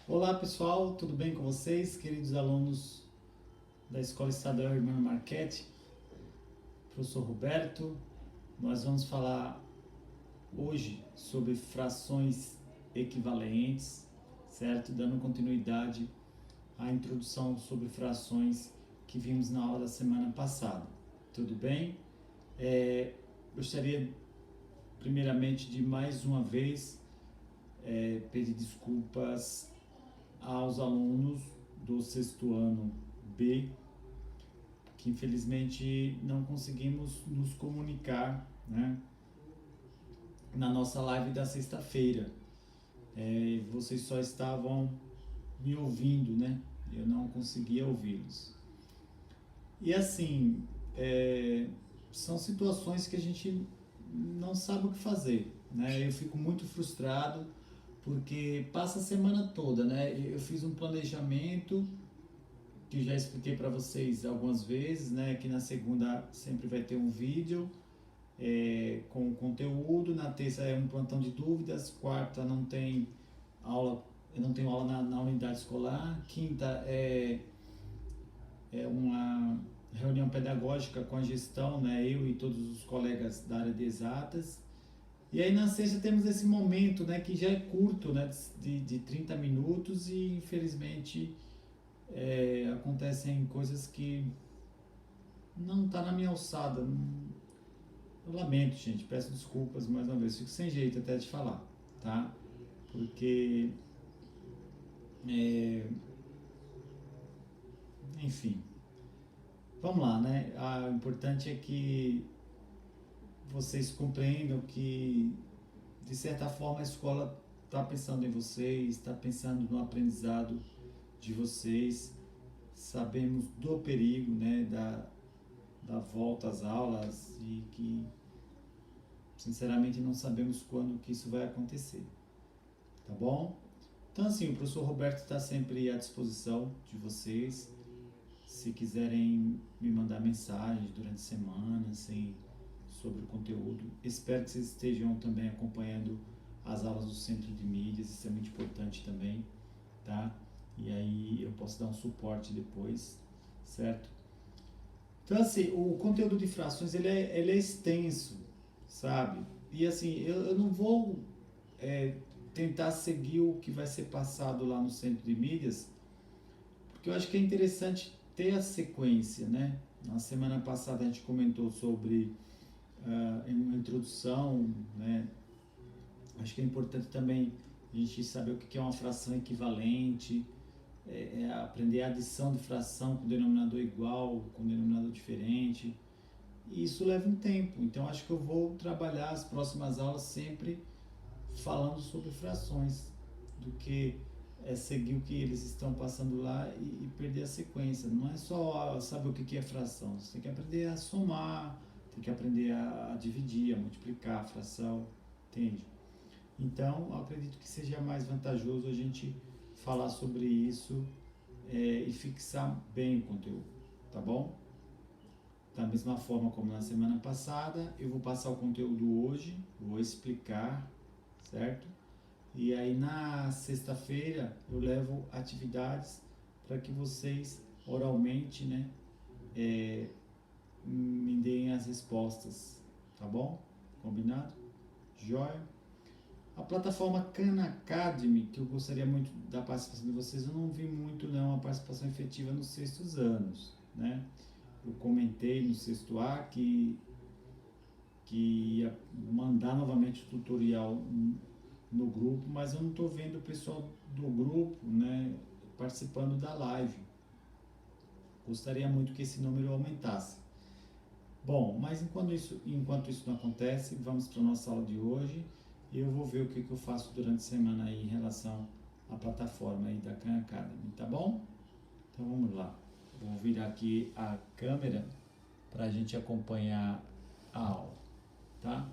Olá pessoal, tudo bem com vocês, queridos alunos da Escola Estadual Hermano Marchetti? Professor Roberto, nós vamos falar hoje sobre frações equivalentes, certo? Dando continuidade à introdução sobre frações que vimos na aula da semana passada. Tudo bem? Gostaria primeiramente de mais uma vez pedir desculpas aos alunos do sexto ano B, que infelizmente não conseguimos nos comunicar, né, na nossa live da sexta-feira. Vocês só estavam me ouvindo, né? Eu não conseguia ouvi-los. E assim, são situações que a gente não sabe o que fazer, né? Eu fico muito frustrado porque passa a semana toda, né? Eu fiz um planejamento que já expliquei para vocês algumas vezes, né? Que na segunda sempre vai ter um vídeo com conteúdo, na terça é um plantão de dúvidas, quarta não tem aula, eu não tenho aula na unidade escolar, quinta é uma reunião pedagógica com a gestão, né? Eu e todos os colegas da área de exatas. E aí na sexta temos esse momento, né, que já é curto, né, de 30 minutos e infelizmente acontecem coisas que não está na minha alçada. Eu lamento, gente, peço desculpas mais uma vez, fico sem jeito até de falar, tá? Porque, enfim, vamos lá, né? O importante é que vocês compreendam que, de certa forma, a escola está pensando em vocês, está pensando no aprendizado de vocês. Sabemos do perigo, né, da volta às aulas e que, sinceramente, não sabemos quando que isso vai acontecer, tá bom? Então, assim, o professor Roberto está sempre à disposição de vocês. Se quiserem me mandar mensagens durante a semana, assim, sobre o conteúdo. Espero que vocês estejam também acompanhando as aulas do Centro de Mídias, isso é muito importante também, tá? E aí eu posso dar um suporte depois, certo? Então, assim, o conteúdo de frações, ele é extenso, sabe? E assim, eu não vou tentar seguir o que vai ser passado lá no Centro de Mídias, porque eu acho que é interessante ter a sequência, né? Na semana passada a gente comentou sobre uma introdução, né? Acho que é importante também a gente saber o que é uma fração equivalente, aprender a adição de fração com denominador igual, com denominador diferente. E isso leva um tempo, então acho que eu vou trabalhar as próximas aulas sempre falando sobre frações, do que seguir o que eles estão passando lá e perder a sequência. Não é só saber o que é fração, você tem que aprender a somar, tem que aprender a dividir, a multiplicar a fração, entende? Então, eu acredito que seja mais vantajoso a gente falar sobre isso e fixar bem o conteúdo, tá bom? Da mesma forma como na semana passada, eu vou passar o conteúdo hoje, vou explicar, certo? E aí na sexta-feira eu levo atividades para que vocês oralmente, né, me deem as respostas, tá bom? Combinado? Joia? A plataforma Khan Academy, que eu gostaria muito da participação de vocês, eu não vi muito não a participação efetiva nos sextos anos, né? Eu comentei no sexto A que ia mandar novamente o tutorial no grupo, mas eu não estou vendo o pessoal do grupo, né, participando da live. Gostaria muito que esse número aumentasse. Bom, mas enquanto isso não acontece, vamos para a nossa aula de hoje e eu vou ver o que eu faço durante a semana aí em relação à plataforma aí da Khan Academy, tá bom? Então vamos lá. Vou virar aqui a câmera para a gente acompanhar a aula, tá?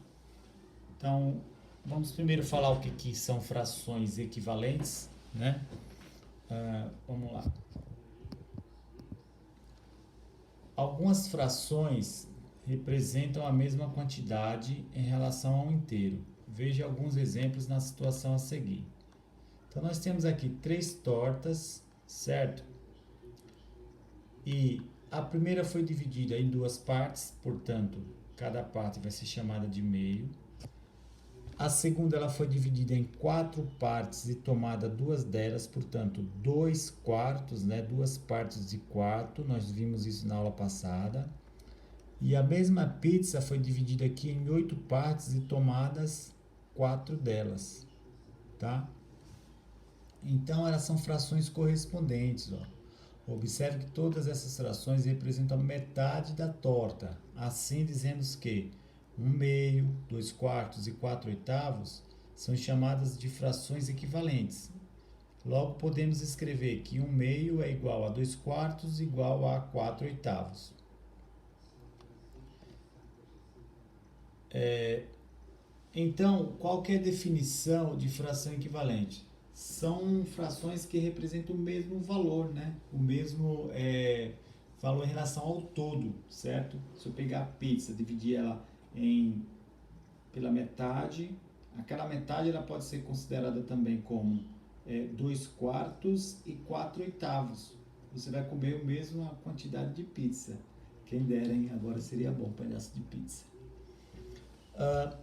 Então, vamos primeiro falar o que são frações equivalentes, né? Vamos lá. Algumas frações representam a mesma quantidade em relação ao inteiro. Veja alguns exemplos na situação a seguir. Então, nós temos aqui 3 tortas, certo? E a primeira foi dividida em 2 partes, portanto, cada parte vai ser chamada de meio. A segunda ela foi dividida em 4 partes e tomada 2 delas, portanto, 2 quartos, né? 2 partes de quarto, nós vimos isso na aula passada. E a mesma pizza foi dividida aqui em 8 partes e tomadas 4 delas, tá? Então, elas são frações correspondentes, ó. Observe que todas essas frações representam metade da torta. Assim, dizemos que 1/2, 2 quartos e 4 oitavos são chamadas de frações equivalentes. Logo, podemos escrever que 1/2 é igual a 2 quartos igual a 4 oitavos. Então, qual que é a definição de fração equivalente? São frações que representam o mesmo valor, né? O mesmo valor em relação ao todo, certo? Se eu pegar a pizza, dividir ela pela metade, aquela metade ela pode ser considerada também como 2 quartos e 4 oitavos. Você vai comer a mesma quantidade de pizza. Quem dera, hein? Agora seria bom um pedaço de pizza.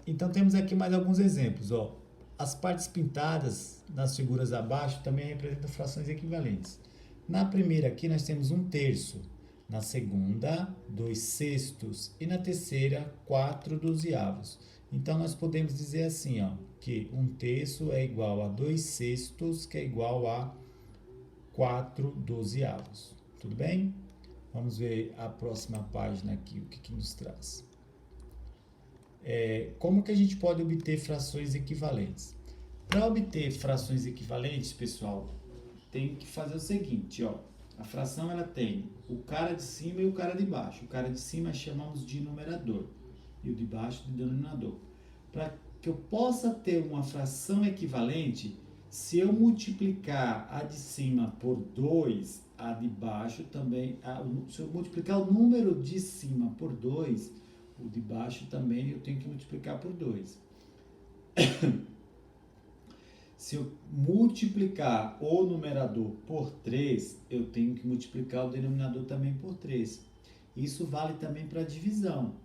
Então temos aqui mais alguns exemplos. Ó. As partes pintadas nas figuras abaixo também representam frações equivalentes. Na primeira aqui nós temos 1/3, na segunda 2 sextos e na terceira 4 dozeavos. Então nós podemos dizer assim, ó, que 1/3 é igual a 2 sextos, que é igual a 4 dozeavos. Tudo bem? Vamos ver a próxima página aqui, o que nos traz. Como que a gente pode obter frações equivalentes? Para obter frações equivalentes, pessoal, tem que fazer o seguinte, ó. A fração ela tem o cara de cima e o cara de baixo. O cara de cima chamamos de numerador e o de baixo de denominador. Para que eu possa ter uma fração equivalente, se eu multiplicar a de cima por 2, a de baixo também, se eu multiplicar o número de cima por 2, o de baixo também eu tenho que multiplicar por 2. Se eu multiplicar o numerador por 3, eu tenho que multiplicar o denominador também por 3. Isso vale também para divisão,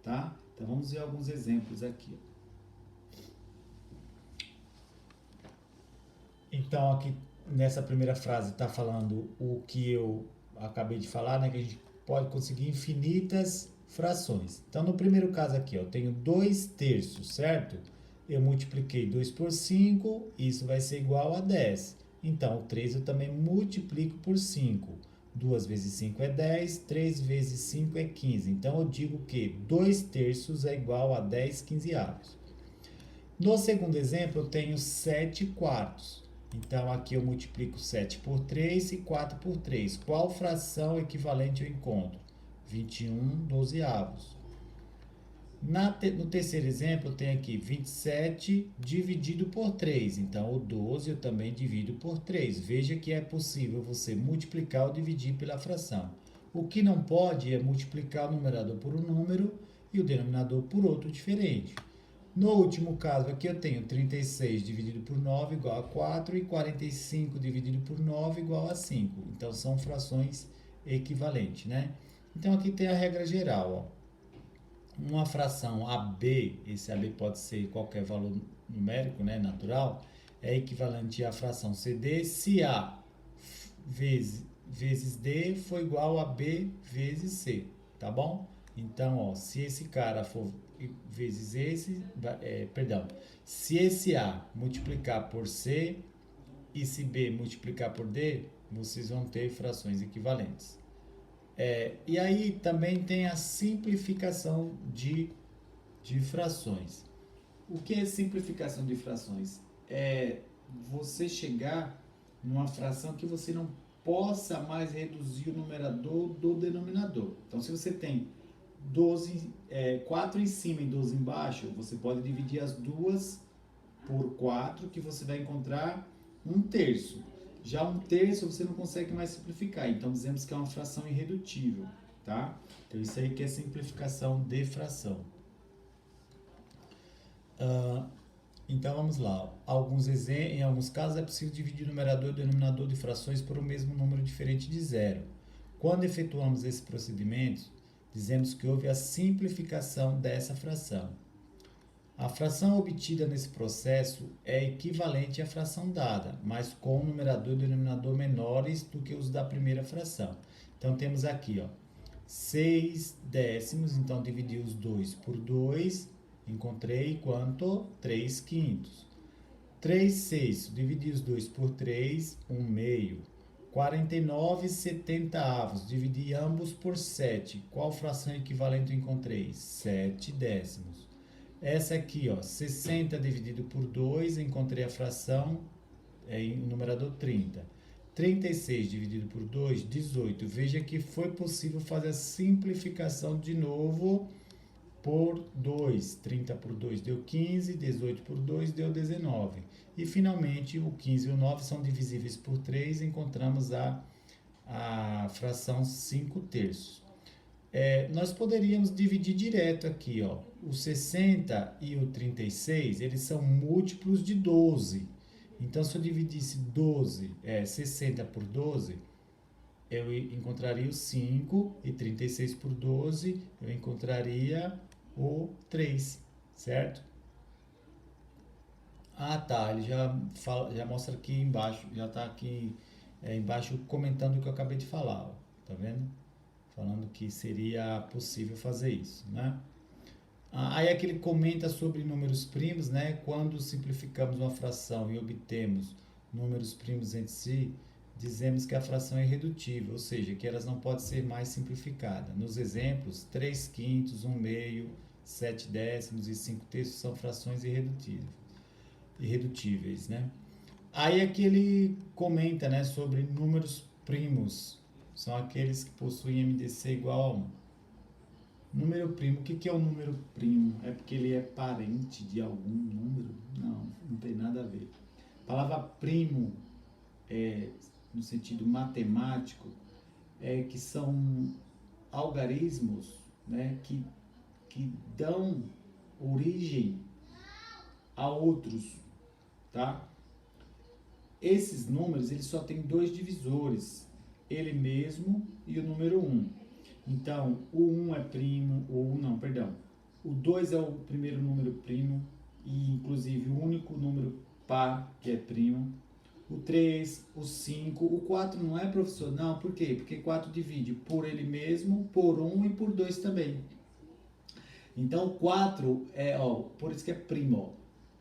tá? Então vamos ver alguns exemplos aqui. Então aqui nessa primeira frase está falando o que eu acabei de falar, né? Que a gente pode conseguir infinitas frações. Então, no primeiro caso aqui, eu tenho 2/3, certo? Eu multipliquei 2 por 5, isso vai ser igual a 10. Então, o 3 eu também multiplico por 5. 2 vezes 5 é 10, 3 vezes 5 é 15. Então, eu digo que 2/3 é igual a 10 quinzeavos. No segundo exemplo, eu tenho 7 quartos. Então, aqui eu multiplico 7 por 3 e 4 por 3. Qual fração equivalente eu encontro? 21 dozeavos. No terceiro exemplo, eu tenho aqui 27 dividido por 3. Então, o 12 eu também divido por 3. Veja que é possível você multiplicar ou dividir pela fração. O que não pode é multiplicar o numerador por um número e o denominador por outro diferente. No último caso aqui eu tenho 36 dividido por 9 igual a 4 e 45 dividido por 9 igual a 5. Então, são frações equivalentes, né? Então, aqui tem a regra geral, ó. Uma fração AB, esse AB pode ser qualquer valor numérico, né, natural, é equivalente à fração CD se A vezes D for igual a B vezes C, tá bom? Então, ó, se esse cara for vezes esse, se esse A multiplicar por C e se B multiplicar por D, vocês vão ter frações equivalentes. E aí também tem a simplificação de frações. O que é simplificação de frações? É você chegar numa fração que você não possa mais reduzir o numerador do denominador. Então, se você tem 4 em cima e 12 embaixo, você pode dividir as duas por 4, que você vai encontrar 1/3. Já 1/3 você não consegue mais simplificar, então dizemos que é uma fração irredutível, tá? Então isso aí que é simplificação de fração. Então vamos lá. Em alguns casos é possível dividir o numerador e o denominador de frações por o mesmo número diferente de zero. Quando efetuamos esse procedimento, dizemos que houve a simplificação dessa fração. A fração obtida nesse processo é equivalente à fração dada, mas com o numerador e o denominador menores do que os da primeira fração. Então temos aqui, ó, 6 décimos, então dividi os 2 por 2, encontrei quanto? 3 quintos. 3 sextos, dividi os 2 por 3, 1 meio. 49 70avos, dividi ambos por 7. Qual fração equivalente eu encontrei? 7 décimos. Essa aqui, ó, 60 dividido por 2, encontrei a fração, em numerador 30. 36 dividido por 2, 18. Veja que foi possível fazer a simplificação de novo por 2. 30 por 2 deu 15, 18 por 2 deu 19. E finalmente o 15 e o 9 são divisíveis por 3, encontramos a fração 5 terços. Nós poderíamos dividir direto aqui, ó. O 60 e o 36, eles são múltiplos de 12. Então, se eu dividisse 60 por 12, eu encontraria o 5, e 36 por 12, eu encontraria o 3, certo? Ah, tá, ele já mostra aqui embaixo, já está aqui embaixo comentando o que eu acabei de falar, ó. Tá vendo? Falando que seria possível fazer isso, né? Aí aqui ele comenta sobre números primos, né? Quando simplificamos uma fração e obtemos números primos entre si, dizemos que a fração é irredutível, ou seja, que elas não podem ser mais simplificadas. Nos exemplos, 3 quintos, 1 meio, 7 décimos e 5 terços são frações irredutíveis, né? Aí aqui ele comenta, né, sobre números primos. São aqueles que possuem MDC igual a 1. Número primo, o que é um número primo? É porque ele é parente de algum número? Não, não tem nada a ver. A palavra primo, no sentido matemático, que são algarismos, né, que dão origem a outros, tá? Esses números, eles só têm dois divisores, ele mesmo e o número 1. Então, o 1 é primo, o 2 é o primeiro número primo e inclusive o único número par que é primo. O 3, o 5, o 4 não é, professor? Não, por quê? Porque 4 divide por ele mesmo, por 1 e por 2 também. Então, 4 por isso que é primo, ó.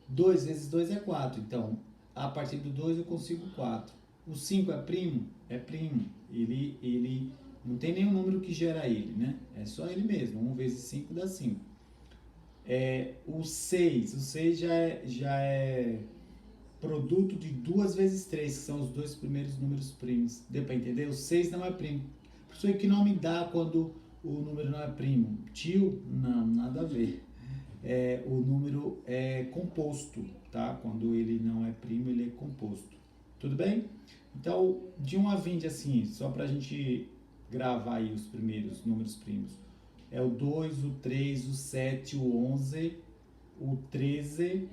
2 vezes 2 é 4, então a partir do 2 eu consigo 4. O 5 é primo? É primo. Ele não tem nenhum número que gera ele, né? É só ele mesmo. 1 vezes 5 dá 5. O 6 já é produto de 2 vezes 3, que são os dois primeiros números primos. Deu para entender? O 6 não é primo. Professor, que nome dá quando o número não é primo? Tio? Não, nada a ver. O número é composto, tá? Quando ele não é primo, ele é composto. Tudo bem? Então, de 1 a 20, assim, só para a gente gravar aí os primeiros números primos. É o 2, o 3, o 7, o 11, o 13,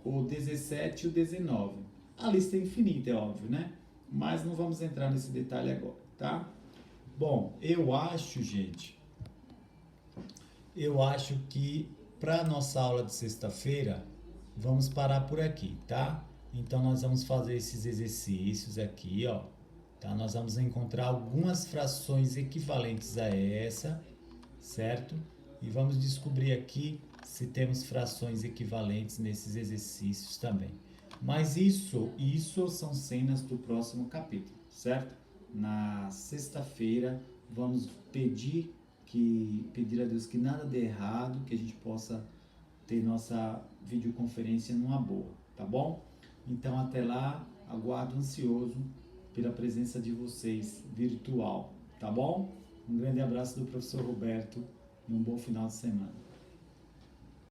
o 17 e o 19. A lista é infinita, é óbvio, né? Mas não vamos entrar nesse detalhe agora, tá? Bom, eu acho que para nossa aula de sexta-feira, vamos parar por aqui, tá? Então, nós vamos fazer esses exercícios aqui, ó. Tá? Nós vamos encontrar algumas frações equivalentes a essa, certo? E vamos descobrir aqui se temos frações equivalentes nesses exercícios também. Mas isso são cenas do próximo capítulo, certo? Na sexta-feira, vamos pedir a Deus que nada dê errado, que a gente possa ter nossa videoconferência numa boa, tá bom? Então, até lá, aguardo ansioso pela presença de vocês virtual, tá bom? Um grande abraço do professor Roberto e um bom final de semana.